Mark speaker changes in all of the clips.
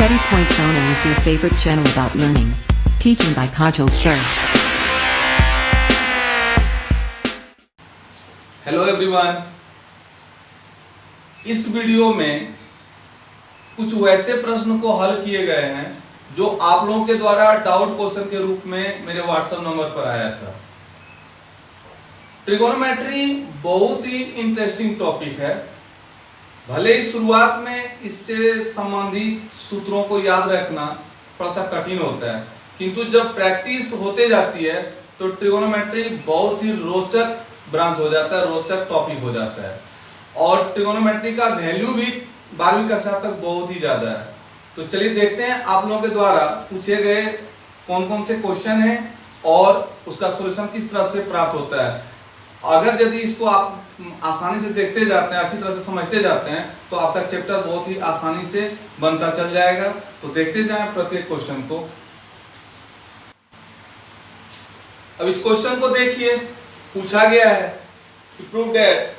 Speaker 1: Steady Point Sono is your favorite channel about learning. Teaching by Kajal Sir.
Speaker 2: Hello everyone, इस video में कुछ वैसे प्रश्न को हल किए गए हैं जो आप लोगों के द्वारा डाउट क्वेश्चन के रूप में मेरे व्हाट्सएप नंबर पर आया था। ट्रिगोनोमेट्री बहुत ही इंटरेस्टिंग टॉपिक है। भले ही शुरुआत में इससे संबंधित सूत्रों को याद रखना थोड़ा सा कठिन होता है, किंतु जब प्रैक्टिस होते जाती है तो ट्रिगोनोमेट्री बहुत ही रोचक ब्रांच हो जाता है, रोचक टॉपिक हो जाता है। और ट्रिगोनोमेट्री का वैल्यू भी 12वीं कक्षा तक बहुत ही ज्यादा है। तो चलिए देखते हैं आप लोगों के द्वारा पूछे गए कौन कौन से क्वेश्चन हैं और उसका सॉल्यूशन किस तरह से प्राप्त होता है। अगर यदि इसको आप आसानी से देखते जाते हैं, अच्छी तरह से समझते जाते हैं, तो आपका चैप्टर बहुत ही आसानी से बनता चल जाएगा। तो देखते जाएं प्रत्येक क्वेश्चन को। अब इस क्वेश्चन को देखिए, पूछा गया है कि prove that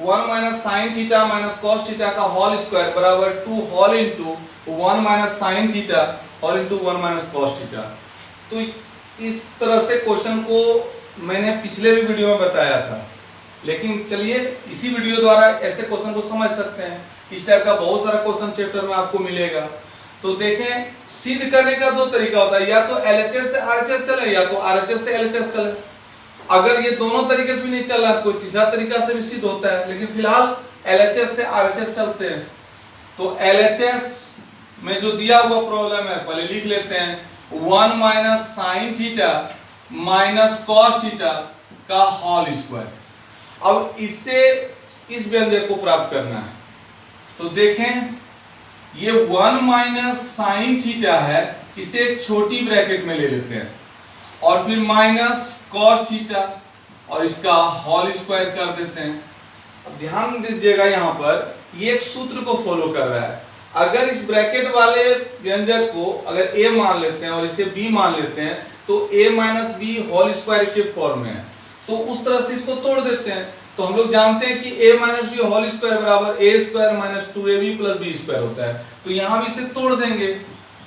Speaker 2: 1 minus sine theta minus cos theta का होल स्क्वायर बराबर 2 whole into 1 minus sine theta whole into 1 minus cos theta. तो इस तरह से क्वेश्चन को मैंने पिछले भी वीडियो में बताया था, लेकिन चलिए इसी वीडियो द्वारा ऐसे क्वेश्चन को समझ सकते हैं। इस टाइप का बहुत सारा क्वेश्चन चैप्टर में आपको मिलेगा। तो देखें, सिद्ध करने का दो तरीका होता है, या तो एलएचएस से आरएचएस चले या तो आरएचएस से एलएचएस चले। अगर ये दोनों तरीके से भी नहीं चल रहा है, कोई तीसरा तरीका से भी सिद्ध होता है, लेकिन फिलहाल एलएचएस से आरएचएस चलते हैं। तो एलएचएस में जो दिया हुआ प्रॉब्लम है पहले लिख लेते हैं। 1 minus sine theta minus cos theta का होल स्क्वायर। अब इससे इस व्यंजक को प्राप्त करना है। तो देखें, ये 1 माइनस साइन थीटा है, इसे एक छोटी ब्रैकेट में ले लेते हैं और फिर माइनस कॉस थीटा और इसका होल स्क्वायर कर देते हैं। अब ध्यान दीजिएगा, यहां पर ये एक सूत्र को फॉलो कर रहा है। अगर इस ब्रैकेट वाले व्यंजक को अगर a मान लेते हैं और इसे b मान लेते हैं तो a minus B whole square के फॉर्म में है, तो उस तरह से इसको तोड़ देते हैं। तो हम लोग जानते हैं कि a minus B whole square बराबर a square minus 2ab plus b square होता है। तो यहां भी इसे तोड़ देंगे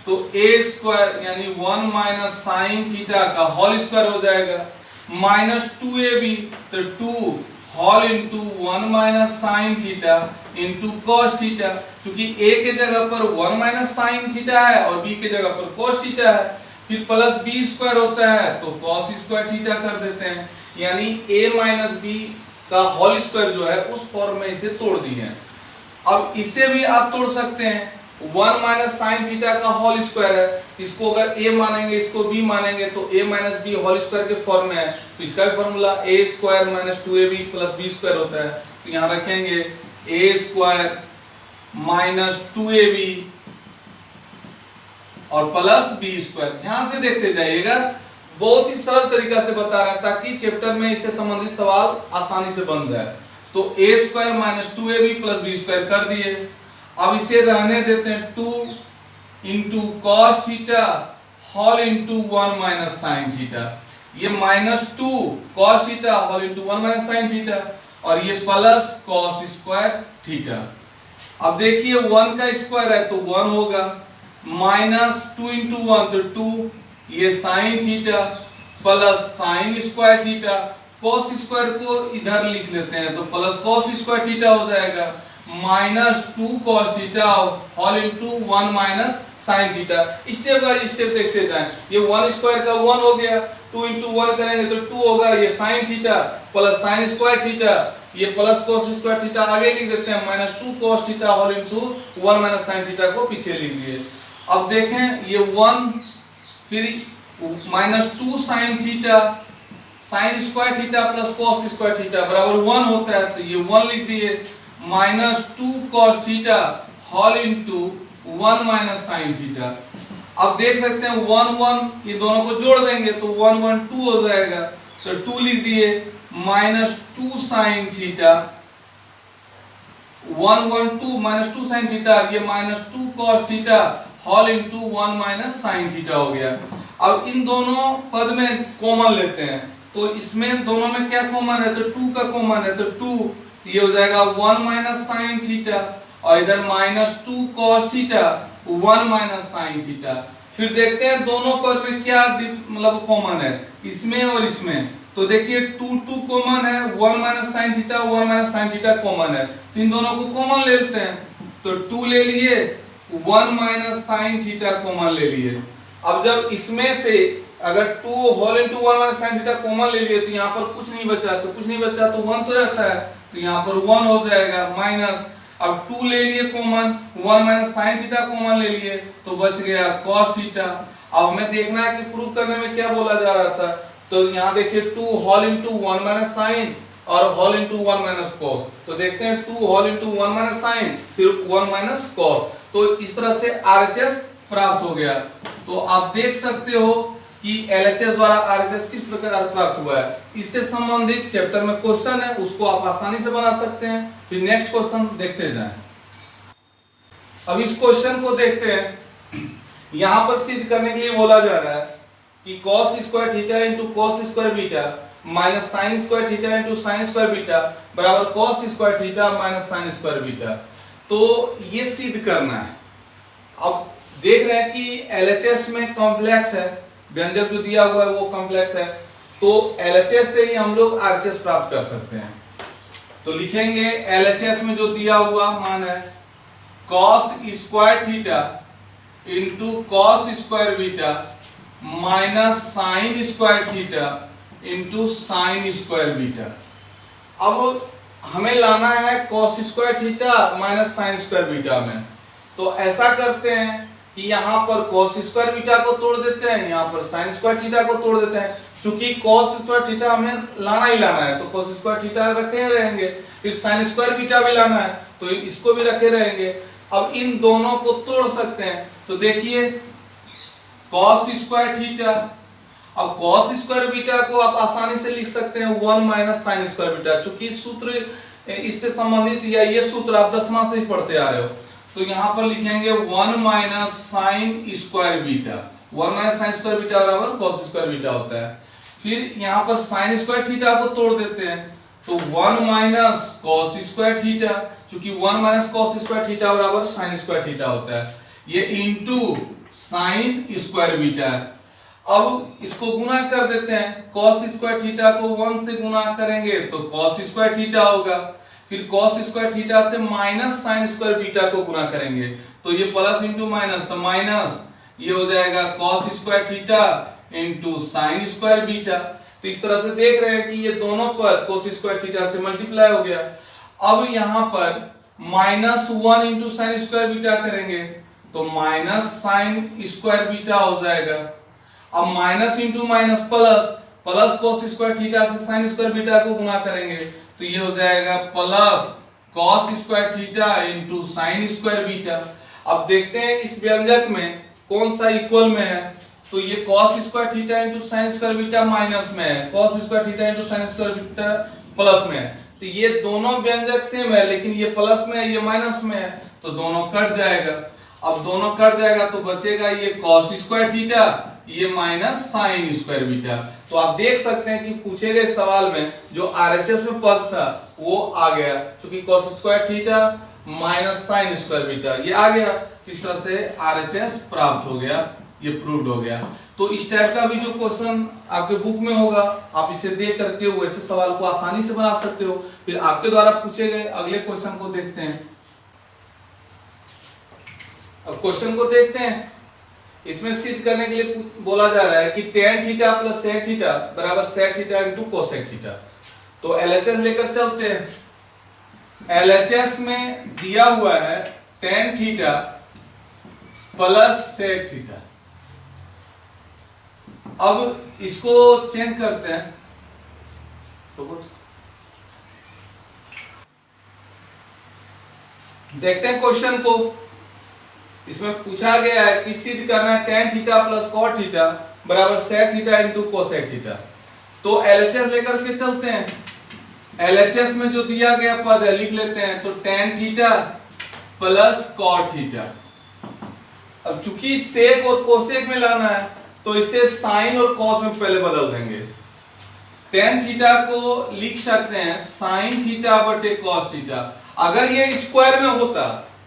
Speaker 2: तो a स्क्वायर यानी 1 माइनस साइन थीटा का होल स्क्वायर हो जाएगा माइनस 2ab, तो 2 whole into 1 minus sine theta into cos theta. चूंकि a के जगह पर 1 माइनस साइन थीटा है और b के जगह पर कॉस थीटा है, फिर प्लस b स्क्वायर होता है तो कॉस स्क्वायर थीटा कर देते हैं। यानी a माइनस बी का होल स्क्वायर जो है उस फॉर्म में इसे तोड़ दिए हैं। अब इसे भी आप तोड़ सकते हैं। 1 माइनस साइन थीटा का होल स्क्वायर है, इसको अगर a मानेंगे इसको b मानेंगे तो a minus B whole square के फॉर्म में है। तो इसका भी formula a square minus 2ab plus b square होता है। तो यहाँ रखेंगे a स्क्वायर माइनस 2ab और प्लस b स्क्वायर। ध्यान से देखते जाइएगा, बहुत ही सरल तरीका से बता रहा है ताकि चैप्टर में इससे संबंधित सवाल आसानी से बन जाए। तो a square minus 2ab plus b square कर दिए। अब इसे रहने देते हैं 2 into cos theta whole into 1 minus sine theta. ये minus 2 cos theta whole into 1 minus sine theta और ये प्लस कॉस स्क्वायर थीटा। अब देखिए 1 का स्क्वायर है तो 1 होगा, माइनस 2 इंटू 1 तो 2, ये sine theta plus sine square theta. Cos square को इधर लिख लेते हैं तो प्लस कॉस स्क्वायर थीटा हो जाएगा minus 2 cos theta whole into 1 minus sine theta. Step by step देखते जाएं। ये 1 स्क्वायर का 1 हो गया, 2 इंटू 1 करेंगे तो 2 होगा, ये sine theta plus sine square theta, ये प्लस कॉस स्क्वायर थीटा आगे लिख देते हैं minus 2 cos theta whole into 1 minus sine theta को पीछे लिख दिए। अब देखें ये 1 फिर minus 2 sine theta sine square theta plus cos square theta बराबर 1 होता है, तो ये 1 लिख दिए minus 2 cos theta whole into 1 minus sine theta. अब देख सकते हैं 1 1 ये दोनों को जोड़ देंगे तो 1 1 2 हो जाएगा, तो 2 लिख दिए minus 2 sine theta 1 1 2 minus 2 sine theta, ये minus 2 cos theta whole into 1 minus sine theta हो गया। अब इन दोनों पद में कॉमन लेते हैं, तो इसमें दोनों में क्या कॉमन है, तो 2 का कॉमन है, तो 2 ये हो जाएगा 1 माइनस साइन थीटा और इधर -2 cos theta 1 minus sine theta. फिर देखते हैं दोनों पद में क्या मतलब कॉमन है इसमें और इसमें। तो देखिए 2 कॉमन है, 1 minus sine theta 1 minus sine theta common है, तो इन दोनों को कॉमन ले लेते हैं। तो 2 ले लिए, 1 माइनस साइन थीटा कॉमन ले लिए। अब जब इसमें से अगर 2 whole into 1 minus sine theta common ले लिए तो यहाँ पर कुछ नहीं बचा, तो कुछ नहीं बचा तो 1 तो रहता है, तो यहाँ पर 1 हो जाएगा माइनस। अब 2 ले लिए common, 1 minus sine theta common ले लिए तो बच गया cos थीटा। अब हमें देखना है कि प्रूव करने में क्या बोला जा रहा था। तो यहाँ देखिए 2 होल इंटू 1 माइनस साइन और होल इंटू 1 माइनस कॉस। तो देखते हैं 2 होल इंटू 1 माइनस साइन फिर 1 माइनस कॉस। तो इस तरह से RHS प्राप्त हो गया। तो आप देख सकते हो कि LHS द्वारा RHS किस प्रकार प्राप्त हुआ है। इससे संबंधित चैप्टर में क्वेश्चन है, उसको आप आसानी से बना सकते हैं। फिर नेक्स्ट क्वेश्चन देखते जाएं। अब इस क्वेश्चन को देखते हैं। यहां पर सिद्ध करने के लिए बोला जा रहा है कि cos square theta into cos square beta minus sign square theta into sine square beta बराबर cos square theta minus sine square beta. तो ये सिद्ध करना है। अब देख रहे हैं कि LHS में कॉम्प्लेक्स है, व्यंजक जो दिया हुआ है वो कॉम्प्लेक्स है, तो LHS से ही हम लोग RHS प्राप्त कर सकते हैं। तो लिखेंगे LHS में जो दिया हुआ मान है cos square theta into cos square beta minus sign square theta into sine square beta. अब हमें लाना है cos square theta minus sine square beta में। तो ऐसा करते हैं कि यहाँ पर cos स्क्वायर बीटा को तोड़ देते हैं, यहाँ पर साइन स्क्वायर थीटा को तोड़ देते हैं। चूंकि cos स्क्वायर थीटा हमें लाना ही लाना है तो cos स्क्वायर थीटा रखे रहेंगे, फिर साइन स्क्वायर बीटा भी लाना है तो इसको भी रखे रहेंगे। अब इन दोनों को तोड़ सकते हैं। तो देखिए cos स्क्वायर थीटा, अब cos स्क्वायर बीटा को आप आसानी से लिख सकते हैं 1 माइनस साइन स्क्वायर बीटा। चूंकि सूत्र इससे संबंधित या ये सूत्र आप 10वां से ही पढ़ते आ रहे हो, तो यहाँ पर लिखेंगे 1 minus sine square beta. 1 minus sine square beta बराबर cos स्क्वायर बीटा होता है। फिर यहाँ पर साइन स्क्वायर थीटा को तोड़ देते हैं तो 1 माइनस cos स्क्वायर थीटा, चूंकि 1 माइनस cos स्क्वायर थीटा बराबर साइन स्क्वायर थीटा होता है, ये इंटू साइन स्क्वायर बीटा है। अब इसको गुना कर देते हैं, cos स्क्वायर थीटा को 1 से गुना करेंगे तो cos स्क्वायर थीटा होगा, फिर cos स्क्वायर थीटा से माइनस साइन स्क्वायर बीटा को गुना करेंगे तो ये प्लस इंटू माइनस, तो माइनस ये हो जाएगा cos square theta into sine square beta. तो इस तरह से देख रहे हैं कि ये दोनों पद cos स्क्वायर थीटा से मल्टीप्लाई हो गया। अब यहाँ पर -1 इंटू साइन स्क्वायर बीटा करेंगे तो माइनस साइन स्क्वायर बीटा हो जाएगा। अब minus into minus plus, plus cos square theta से साइन स्क्वायर बीटा को गुना करेंगे तो ये हो जाएगा plus cos square theta into sine square beta. अब देखते हैं इस व्यंजक में कौन सा इक्वल में है। तो ये cos square theta into sine square beta minus में है, cos square theta into sine square beta plus में है। तो ये दोनों व्यंजक सेम है, लेकिन ये प्लस में है ये माइनस में है, तो दोनों कट जाएगा। अब दोनों कट जाएगा तो बचेगा ये cos स्क्वायर थीटा, ये माइनस साइन स्क्वायर बीटा। तो आप देख सकते हैं कि पूछे गए सवाल में जो RHS में पद था वो आ गया, क्योंकि cos square theta minus sine square beta ये आ गया। इस तरह से RHS प्राप्त हो गया, ये प्रूव्ड हो गया। तो इस टाइप का भी जो क्वेश्चन आपके बुक में होगा, आप इसे देख करके वैसे सवाल को आसानी से बना सकते हो। फिर आपके द्वारा पूछे गए अगले क्वेश्चन को देखते हैं। अब क्वेश्चन को देखते हैं। इसमें सिद्ध करने के लिए बोला जा रहा है कि tan theta plus sec theta बराबर sec theta into cosec theta. तो LHS लेकर चलते हैं। LHS में दिया हुआ है tan theta plus sec theta. अब इसको चेंज करते हैं तो देखते हैं क्वेश्चन को। इसमें पूछा गया है कि सिद्ध करना है tan theta plus cot theta बराबर sec theta into cosec theta. तो LHS लेकर के चलते हैं। LHS में जो दिया गया पद है लिख लेते हैं। तो tan theta plus cot theta. अब चूंकि sec और cosec में लाना है तो इसे साइन और cos में पहले बदल देंगे। tan थीटा को लिख सकते हैं साइन थीटा बटे cos थीटा। अगर ये स्क्वायर में होता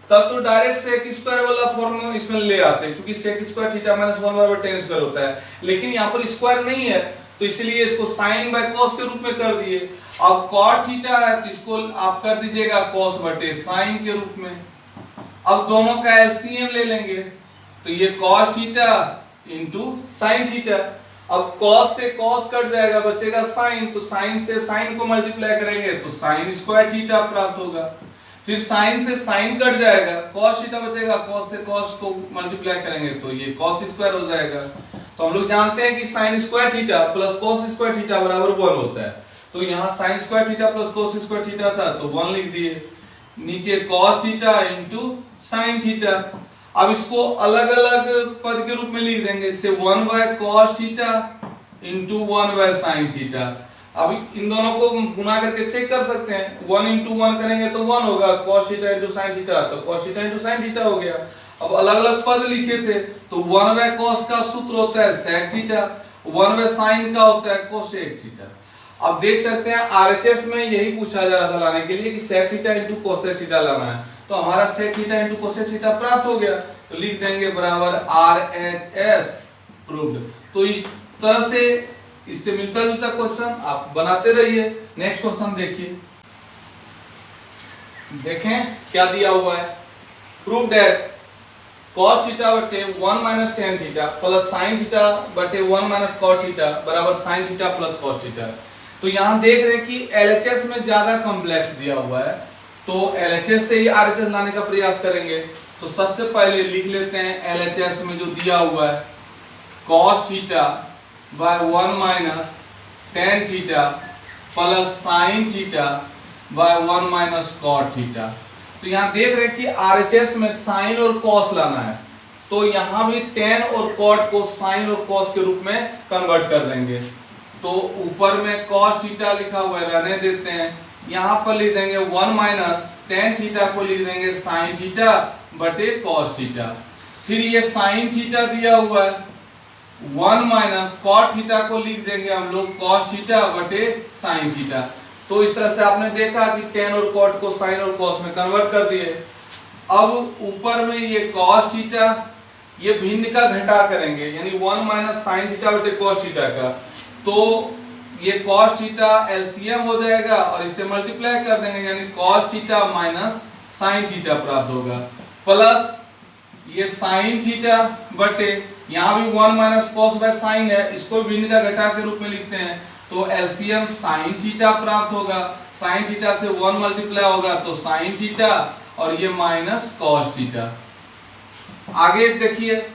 Speaker 2: तब तो डायरेक्ट सेक स्क्वायर वाला फॉर्मूला इसमें ले आते हैं, क्योंकि सेक स्क्वायर थीटा माइनस 1 बराबर tan स्क्वायर होता है। लेकिन यहाँ पर स्क्वायर नहीं है तो इसलिए इसको साइन बाय कॉस के रूप में कर दिए। अब कॉट थीटा है तो इसको आप कर दीजिएगा कॉस बटे साइन के रूप में। अब दोनों का एलसीएम ले लेंगे तो ये cos theta into sine theta. अब कॉस से कॉस कट जाएगा, बचेगा साइन, तो साइन से साइन को मल्टीप्लाई करेंगे तो साइन स्क्वायर थीटा प्राप्त होगा। फिर साइन से साइन कट जाएगा, कॉस थीटा बचेगा, कॉस से कॉस को मल्टीप्लाई करेंगे तो ये कॉस स्क्वायर हो जाएगा। तो हम लोग जानते हैं कि sign square theta plus cos square theta बराबर 1 होता है। तो यहाँ sign square theta plus cos square theta था तो 1 लिख दिए, नीचे cos theta into sine theta. अब इसको अलग अलग पद के रूप में लिख देंगे, इससे 1 by cos theta into 1 by sine theta. अब इन दोनों को गुना करके चेक कर सकते हैं, 1 इंटू 1 करेंगे तो 1 होगा, cos theta into sin theta तो cos theta into sin theta हो गया। अब अलग अलग पद लिखे थे तो 1 बाय cos का सूत्र होता है sec थीटा, 1 बाय sin का होता है cosec थीटा। अब देख सकते हैं आरएचएस में यही पूछा जा रहा था लाने के लिए कि sec theta into cosec theta लाना है, तो हमारा sec theta into cosec theta प्राप्त हो गया। तो लिख देंगे बराबर RHS प्रूव्ड। तो इस तरह से इससे मिलता जुलता क्वेश्चन आप बनाते रहिए। नेक्स्ट क्वेश्चन देखिए, देखें क्या दिया हुआ है। प्रूव दैट cos थीटा बटे 1 minus tan theta plus sin theta बटे 1 माइनस cot थीटा बराबर sin theta plus cos theta. तो यहां देख रहे हैं कि LHS में ज्यादा कॉम्प्लेक्स दिया हुआ है, तो LHS से ही RHS लाने का प्रयास करेंगे। तो सबसे पहले लिख लेते हैं LHS में जो दिया हुआ है cos theta by 1 minus tan theta plus sin theta by 1 minus cot theta. तो यहाँ देख रहे हैं कि RHS में sin और cos लाना है, तो यहाँ भी tan और cot को sin और cos के रूप में कन्वर्ट कर देंगे। तो ऊपर में cos थीटा लिखा हुआ है, रहने देते हैं, यहाँ पर लिख देंगे 1 माइनस tan थीटा को लिख देंगे sin थीटा बटे cos थीटा। फिर ये sin थीटा दिया हुआ है, 1 माइनस cot थीटा को लिख देंगे हम लोग cos थीटा बटे sin थीटा। तो इस तरह से आपने देखा कि tan और cot को sin और cos में कन्वर्ट कर दिए। अब ऊपर में ये cos थीटा, ये भिन्न का घटा करेंगे, यानी 1 माइनस sin थीटा बटे cos थीटा का, तो ये cos थीटा एलसीएम हो जाएगा और इसे मल्टीप्लाई कर देंगे, यानी cos theta minus sin theta प्राप्त होगा, प्लस ये sin थीटा बटे, यहाँ भी 1 माइनस cos बाय sin है, इसको भिन्न का घटा के रूप में लिखते हैं, तो एलसीएम sin थीटा प्राप्त होगा, sin थीटा से 1 मल्टीप्लाई होगा तो sin थीटा और ये माइनस cos थीटा। आगे देखिए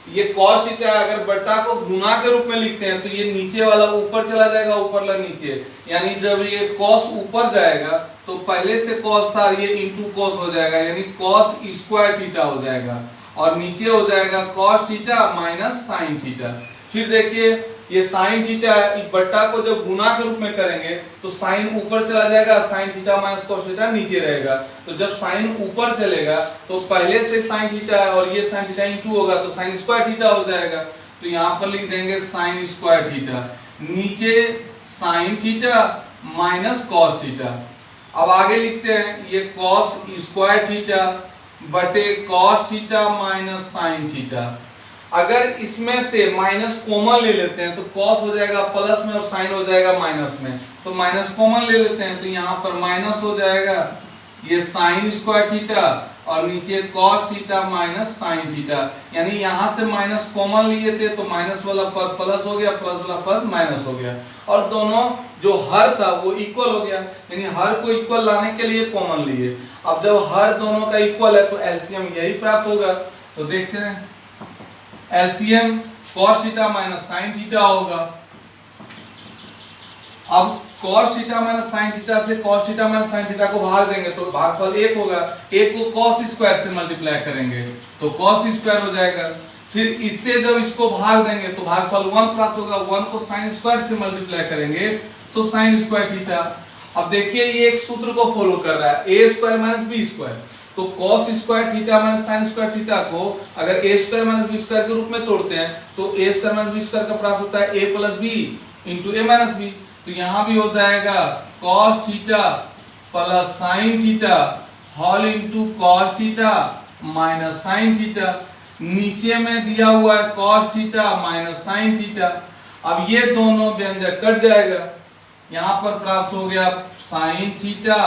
Speaker 2: ये cos थीटा अगर बटा को गुना के रूप में लिखते हैं तो ये नीचे वाला ऊपर चला जाएगा, ऊपर वाला नीचे, यानी जब ये cos ऊपर जाएगा तो पहले से cos था, ये इंटू cos हो जाएगा, यानी cos स्क्वायर थीटा हो जाएगा, और नीचे हो जाएगा cos theta minus sin theta. फिर देखिए ये sin थीटा बट्टा को जब गुना के रूप में करेंगे तो sin ऊपर चला जाएगा, sin theta minus cos theta नीचे रहेगा। तो जब sin ऊपर चलेगा तो पहले से sin थीटा है और ये sin थीटा इंटू होगा तो sin स्क्वायर थीटा हो जाएगा। तो यहाँ पर लिख देंगे sin स्क्वायर थीटा, नीचे sin theta minus cos theta. अब आगे लिखते हैं ये cos स्क्वायर थीटा बटे cos theta minus sin theta. अगर इसमें से माइनस कॉमन ले लेते हैं तो cos हो जाएगा प्लस में और sin हो जाएगा माइनस में, तो माइनस कॉमन ले लेते हैं तो यहाँ पर माइनस हो जाएगा ये sin स्क्वायर थीटा और नीचे cos theta minus sin theta, यानी यहाँ से माइनस कॉमन लिए थे तो माइनस वाला पद प्लस हो गया, प्लस वाला पद माइनस हो गया, और दोनों जो हर था वो इक्वल हो गया, यानी हर को इक्वल लाने के लिए कॉमन लिए। अब जब हर दोनों का इक्वल है तो एलसीएम यही प्राप्त होगा। तो देखते हैं LCM cos theta minus sin theta होगा। अब cos theta minus sin theta से cos theta minus sin theta को भाग देंगे तो भागफल 1 होगा, 1 को cos स्क्वायर से मल्टीप्लाई करेंगे तो cos स्क्वायर हो जाएगा। फिर इससे जब इसको भाग देंगे तो भागफल 1 प्राप्त होगा, 1 को sin स्क्वायर से मल्टीप्लाई करेंगे तो sin स्क्वायर थीटा। अब देखिए ये एक सूत्र को फॉलो कर रहा है, a square minus b square, तो cos square theta minus sin square theta को अगर a square minus b square के रूप में तोड़ते हैं तो a square minus b square का प्राप्त होता है a plus b into a minus b। तो यहाँ भी हो जाएगा cos theta plus sin theta whole into cos theta minus sine theta, नीचे में दिया हुआ है cos theta minus sine theta. अब ये दोनों व्यंजक कट जाएगा, यहां पर प्राप्त हो गया sign theta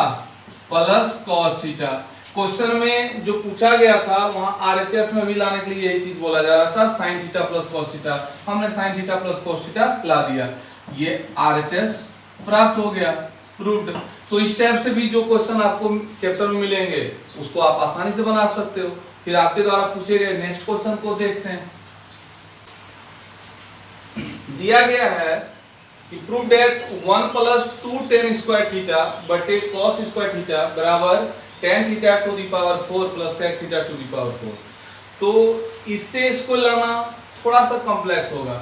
Speaker 2: plus cos theta. Question में जो पूछा गया था वहां आरएचएस में भी लाने के लिए यही चीज बोला जा रहा था, sine theta plus cos theta. हमने sine theta plus cos theta ला दिया, ये आरएचएस प्राप्त हो गया, प्रूव्ड। तो इस टाइप से भी जो क्वेश्चन आपको चैप्टर में मिलेंगे उसको आप आसानी से बना सकते हो। फिर आपके द्वारा पूछे गए नेक्स्ट क्वेश्चन को देखते हैं। दिया गया है कि prove that 1 plus 2 tan square theta बटे cos स्क्वायर थीटा बराबर tan theta two the power 4 plus sec theta two the power 4। तो इससे इसको लाना थोड़ा सा कॉम्प्लेक्स होगा,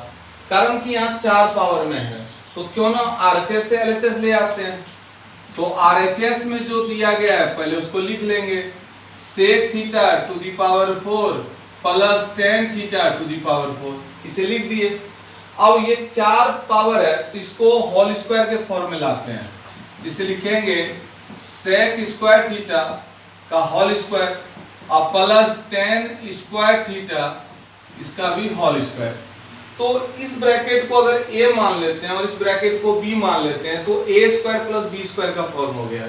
Speaker 2: कारण कि यहाँ 4 पावर में है, तो क्यों ना आरएचएस से एलएचएस ले आते हैं। तो आरएचएस में जो दिया गया है पहले उसको लिख लेंगे, sec theta two the power 4 plus tan theta two the power 4, इसे लिख दिए। अब ये 4 पावर है तो इसको होल स्क्वायर के फॉर्म में लाते हैं, इसे लिखेंगे sec स्क्वायर थीटा का होल स्क्वायर और प्लस tan स्क्वायर थीटा इसका भी होल स्क्वायर। तो इस ब्रैकेट को अगर a मान लेते हैं और इस ब्रैकेट को b मान लेते हैं तो a square plus b square का फॉर्म हो गया।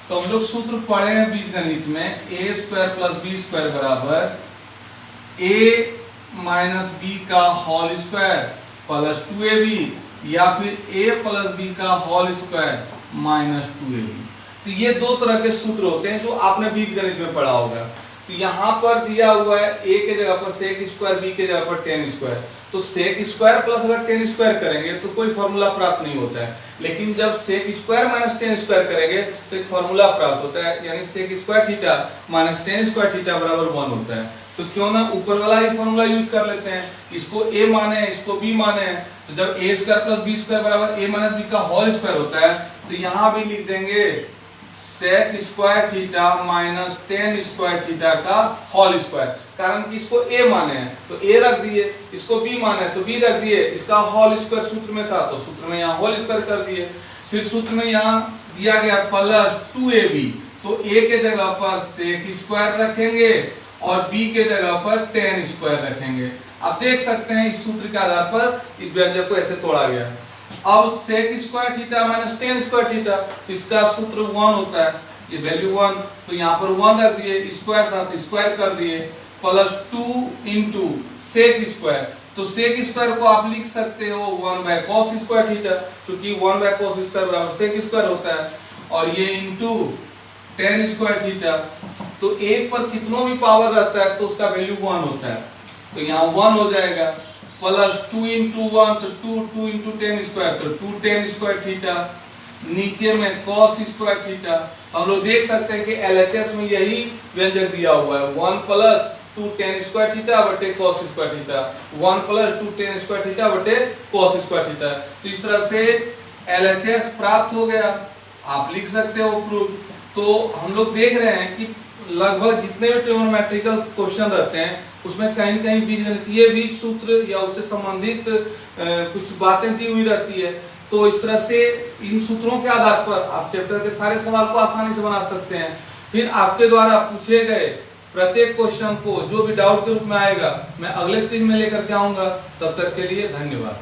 Speaker 2: तो हम लोग सूत्र पढ़े हैं बीजगणित में, a square plus b square बराबर a माइनस b का होल स्क्वायर प्लस 2ab या फिर a प्लस b का होल स्क्वायर माइनस 2ab। तो ये दो तरह के सूत्र होते हैं जो आपने बीजगणित में पढ़ा होगा। तो यहाँ पर दिया हुआ है a के जगह पर sec स्क्वायर, b के जगह पर tan स्क्वायर। तो sec स्क्वायर प्लस अगर tan स्क्वायर करेंगे तो कोई फॉर्मूला प्राप्त नहीं होता है, लेकिन जब sec square minus tan square करेंगे तो एक फॉर्मूला प्राप्त होता है, यानी sec square theta minus tan square theta बराबर 1 होता है। तो क्यों ना ऊपर वाला ही फॉर्मूला यूज कर लेते हैं, इसको a माने इसको b माने। तो जब a square plus b square बराबर a माइनस b का होल स्क्वायर होता है तो यहाँ भी लिख देंगे sec square theta minus tan square theta का होल स्क्वायर, कारण कि इसको a माने हैं तो a रख दिए, इसको b माने तो b रख दिए, इसका होल स्क्वायर सूत्र में था तो सूत्र में यहाँ होल स्क्वायर कर दिए। फिर सूत्र में यहाँ दिया गया प्लस 2ab, तो a के जगह पर sec स्क्वायर रखेंगे और b के जगह पर tan स्क्वायर रखेंगे। आप देख सकते हैं इस सूत्र के आधार पर इस व्यंजक को ऐसे तोड़ा गया। अब sec square theta minus tan square theta, तो इसका सूत्र 1 होता है, ये वैल्यू 1, तो यहाँ पर 1 रख दिए, स्क्वायर था तो स्क्वायर कर दिए, प्लस 2 इंटू sec स्क्वायर। तो sec स्क्वायर को आप लिख सकते हो 1 बाय cos स्क्वायर थीटा, क्योंकि 1 बाय cos स्क्वायर बराबर sec स्क्वायर होता है, और ये इंटू tan स्क्वायर थीटा। तो एक पर कितनों भी पावर रहता है तो उसका वैल्यू 1 होता है, तो यहाँ 1 हो जाएगा, प्लस 2 इंटू 1 तो 2 इंटू tan स्क्वायर तो 2 tan स्क्वायर थीटा, नीचे में cos स्क्वायर थीटा। हम लोग देख सकते हैं कि LHS में यही व्यंजक दिया हुआ है, 1 प्लस 2 tan स्क्वायर थीटा बटे cos square theta, 1 plus 2 tan square theta बटे cos स्क्वायर थीटा। तो इस तरह से LHS प्राप्त हो गया, आप लिख सकते हो प्रूफ। तो हम लोग देख रहे हैं कि लगभग जितने भी ट्रिग्नोमेट्रिकल क्वेश्चन रहते हैं उसमें कहीं न कहीं बीजगणितीय भी सूत्र या उससे संबंधित कुछ बातें दी हुई रहती है। तो इस तरह से इन सूत्रों के आधार पर आप चैप्टर के सारे सवाल को आसानी से बना सकते हैं। फिर आपके द्वारा पूछे गए प्रत्येक क्वेश्चन को जो भी डाउट के रूप में आएगा मैं अगले सीरीज में लेकर के आऊंगा। तब तक के लिए धन्यवाद।